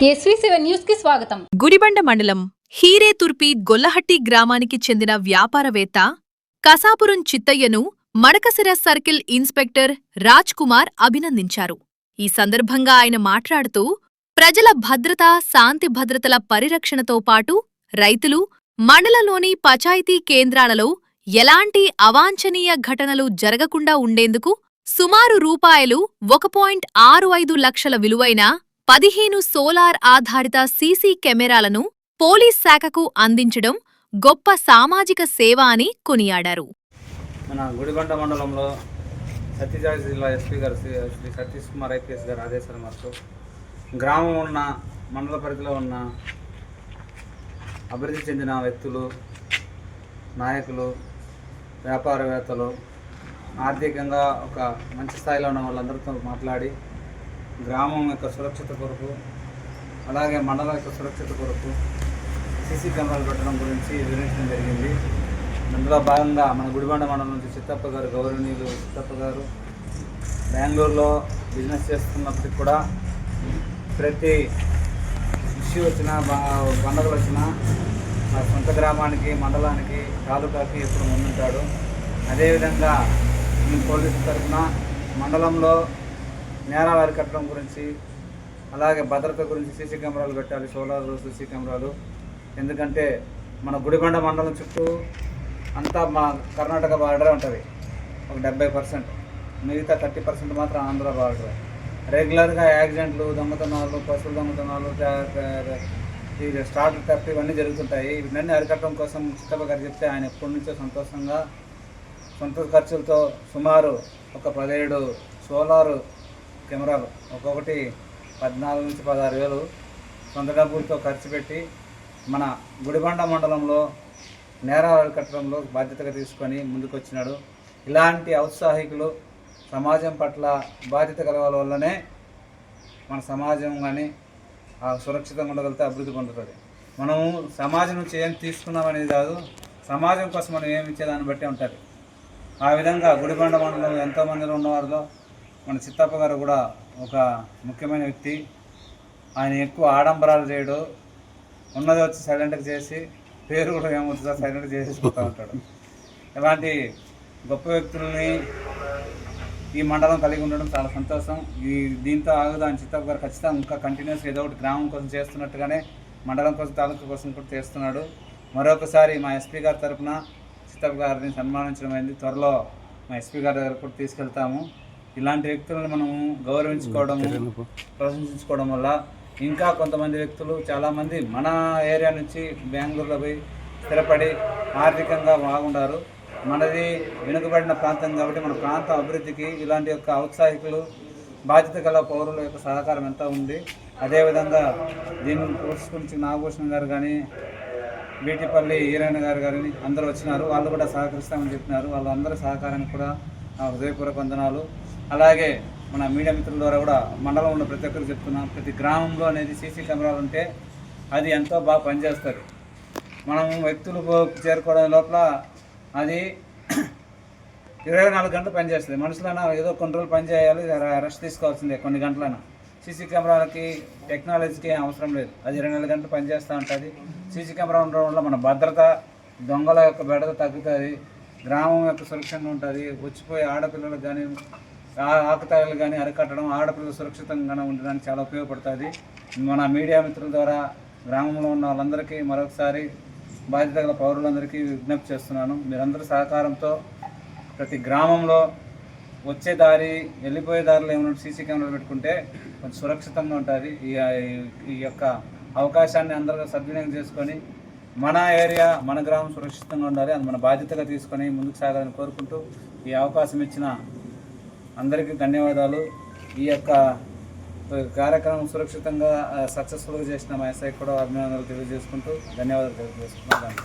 SV7 news కి స్వాగతం. గుడిబండ మండలం హీరేతుర్పి గొల్లహట్టి గ్రామానికి చెందిన వ్యాపారవేత్త కసాపురం చిత్తయ్యను మడకసిర సర్కిల్ ఇన్స్పెక్టర్ రాజ్ కుమార్ అభినందించారు. ఈ సందర్భంగా ఆయన మాట్లాడుతూ ప్రజల భద్రత, శాంతి భద్రతల పరిరక్షణతో పాటు రైతులు, మండలంలోని పంచాయతీ కేంద్రాలలో ఎలాంటి అవాంఛనీయ ఘటనలు జరగకుండా ఉండేందుకు సుమారు రూపాయలు 1.65 లక్షల విలువైన 15 సోలార్ ఆధారిత సీసీ కెమెరాలను పోలీస్ శాఖకు అందించడం గొప్ప సామాజిక సేవ అని కొనియాడారు. మన గుడిబండ మండలంలో సత్యసాయి జిల్లా ఎస్పీ గారు శ్రీ సతీష్ కుమార్ ఐపీఎస్ గారు ఆదేశాల మేరకు గ్రామం ఉన్న మండల పరిధిలో ఉన్న అభివృద్ధి చెందిన వ్యక్తులు, నాయకులు, వ్యాపారవేత్తలు, ఆర్థికంగా ఒక మంచి స్థాయిలో ఉన్న వాళ్ళందరితో మాట్లాడి గ్రామం యొక్క సురక్షిత కొరకు, అలాగే మండలం యొక్క సురక్షిత కొరకు సీసీ కెమెరాలు పెట్టడం గురించి వివరించడం జరిగింది. అందులో భాగంగా మన గుడిబండ మండలం నుంచి చిత్తప్ప గారు, గౌరవనీయులు చిత్తప్ప గారు బెంగళూరులో బిజినెస్ చేస్తున్నప్పటికి కూడా ప్రతి ఇష్యూ వచ్చినా, పండుగలు వచ్చినా మా సొంత గ్రామానికి, మండలానికి, తాలూకాకి ఎప్పుడు ముందుంటాడు. అదేవిధంగా ఈ పోలీసు తరఫున మండలంలో నేరాలు అరికట్టడం గురించి, అలాగే భద్రత గురించి సీసీ కెమెరాలు పెట్టాలి, సోలార్ సీసీ కెమెరాలు. ఎందుకంటే మన గుడిబండ మండలం చుట్టూ అంతా మా కర్ణాటక బార్డరే ఉంటుంది, ఒక 70%. మిగతా 30% మాత్రం ఆంధ్ర బార్డర్. రెగ్యులర్గా యాక్సిడెంట్లు, దొంగతనాలు, పశువుల దొంగతనాలు, స్టార్ట్ థెఫ్ట్ ఇవన్నీ జరుగుతుంటాయి. ఇవన్నీ అరికట్టడం కోసం చిత్తప్ప గారు చెప్తే ఆయన ఎప్పటి నుంచో సంతోషంగా సొంత ఖర్చులతో సుమారు ఒక 17 సోలారు కెమెరాలు, ఒక్కొక్కటి 14 నుంచి 16 వేలు సొంత డబ్బులతో ఖర్చు పెట్టి మన గుడిబండ మండలంలో నేరాలు అరికట్టడంలో బాధ్యతగా తీసుకొని ముందుకొచ్చినాడు. ఇలాంటి ఔత్సాహికులు సమాజం పట్ల బాధ్యత కలగాల వల్లనే మన సమాజం కానీ సురక్షితంగా ఉండగలిగితే అభివృద్ధి పొందుతుంది. మనము సమాజం నుంచి ఏం తీసుకున్నామనేది కాదు, సమాజం కోసం మనం ఏమి ఇచ్చేదాన్ని బట్టే ఉంటుంది. ఆ విధంగా గుడిబండ మండలంలో ఎంతోమందిలో ఉన్నవారిలో మన చిత్తప్ప గారు కూడా ఒక ముఖ్యమైన వ్యక్తి. ఆయన ఎక్కువ ఆడంబరాలు చేయడు, ఉన్నది వచ్చి సైలెంట్గా చేసి, పేరు కూడా ఏమవుతుందో సైలెంట్గా చేసేసిపోతూ ఉంటాడు. ఇలాంటి గొప్ప వ్యక్తుల్ని ఈ మండలం కలిగి ఉండడం చాలా సంతోషం. దీంతో ఆగుదా అని చిత్తప్ప గారు ఖచ్చితంగా ఇంకా కంటిన్యూస్ ఏదో ఒకటి గ్రామం కోసం చేస్తున్నట్టుగానే మండలం కోసం, తాలూకా కోసం కూడా చేస్తున్నాడు. మరొకసారి మా ఎస్పీ గారి తరఫున చిత్తప్ప గారిని సన్మానించడం అయింది. త్వరలో మా ఎస్పీ గారి దగ్గర కూడా తీసుకెళ్తాము. ఇలాంటి వ్యక్తులను మనము గౌరవించుకోవడము, ప్రశంసించుకోవడం వల్ల ఇంకా కొంతమంది వ్యక్తులు, చాలామంది మన ఏరియా నుంచి బెంగళూరులో పోయి స్థిరపడి ఆర్థికంగా బాగుంటారు. మనది వెనుకబడిన ప్రాంతం కాబట్టి మన ప్రాంతం అభివృద్ధికి ఇలాంటి యొక్క ఔత్సాహికులు, బాధ్యత గల పౌరుల యొక్క సహకారం ఎంత ఉంది. అదేవిధంగా దీని గురించి నాగభూషణ్ గారు కానీ, బీటిపల్లి ఈరాయణ గారు కానీ అందరూ వచ్చినారు. వాళ్ళు కూడా సహకరిస్తామని చెప్పినారు. వాళ్ళందరూ సహకారానికి కూడా హృదయపూర్వక వందనాలు. అలాగే మన మీడియా మిత్రుల ద్వారా కూడా మండలం ఉన్న ప్రతి ఒక్కరికి చెప్తున్నాం, ప్రతి గ్రామంలో అనేది సీసీ కెమెరాలు ఉంటే అది ఎంతో బాగా పనిచేస్తుంది. మనం వ్యక్తులు చేరుకోవడం లోపల అది 24 గంటలు పనిచేస్తుంది. మనుషులైనా ఏదో కొన్ని రోజులు పనిచేయాలి, రెస్ట్ తీసుకోవాల్సిందే కొన్ని గంటలైనా. సీసీ కెమెరాలకి టెక్నాలజీకి అవసరం లేదు, అది 24 గంటలు పనిచేస్తూ ఉంటుంది. సీసీ కెమెరా ఉండడం వల్ల మన భద్రత, దొంగల యొక్క బెడద తగ్గుతుంది, గ్రామం యొక్క సురక్షంగా ఉంటుంది. వచ్చిపోయే ఆడపిల్లలకు కానీ, ఆకుతాయిలు కానీ అరికట్టడం, ఆడపిల్లలు సురక్షితంగా ఉండడానికి చాలా ఉపయోగపడుతుంది. మన మీడియా మిత్రుల ద్వారా గ్రామంలో ఉన్న వాళ్ళందరికీ మరొకసారి బాధ్యత గల పౌరులందరికీ విజ్ఞప్తి చేస్తున్నాను. మీరందరూ సహకారంతో ప్రతి గ్రామంలో వచ్చే దారి, వెళ్ళిపోయే దారిలో ఏమైనా సీసీ కెమెరాలు పెట్టుకుంటే కొంచెం సురక్షితంగా ఉంటుంది. ఈ యొక్క అవకాశాన్ని అందరూ సద్వినియోగం చేసుకొని మన ఏరియా, మన గ్రామం సురక్షితంగా ఉండాలి. అది మన బాధ్యతగా తీసుకొని ముందుకు సాగాలని కోరుకుంటూ ఈ అవకాశం ఇచ్చిన అందరికీ ధన్యవాదాలు. ఈ యొక్క కార్యక్రమం సురక్షితంగా సక్సెస్ఫుల్గా చేసిన మా ఎస్ఐ కూడా అభినందనలు తెలియజేసుకుంటూ ధన్యవాదాలు తెలియజేసుకుంటున్నాను.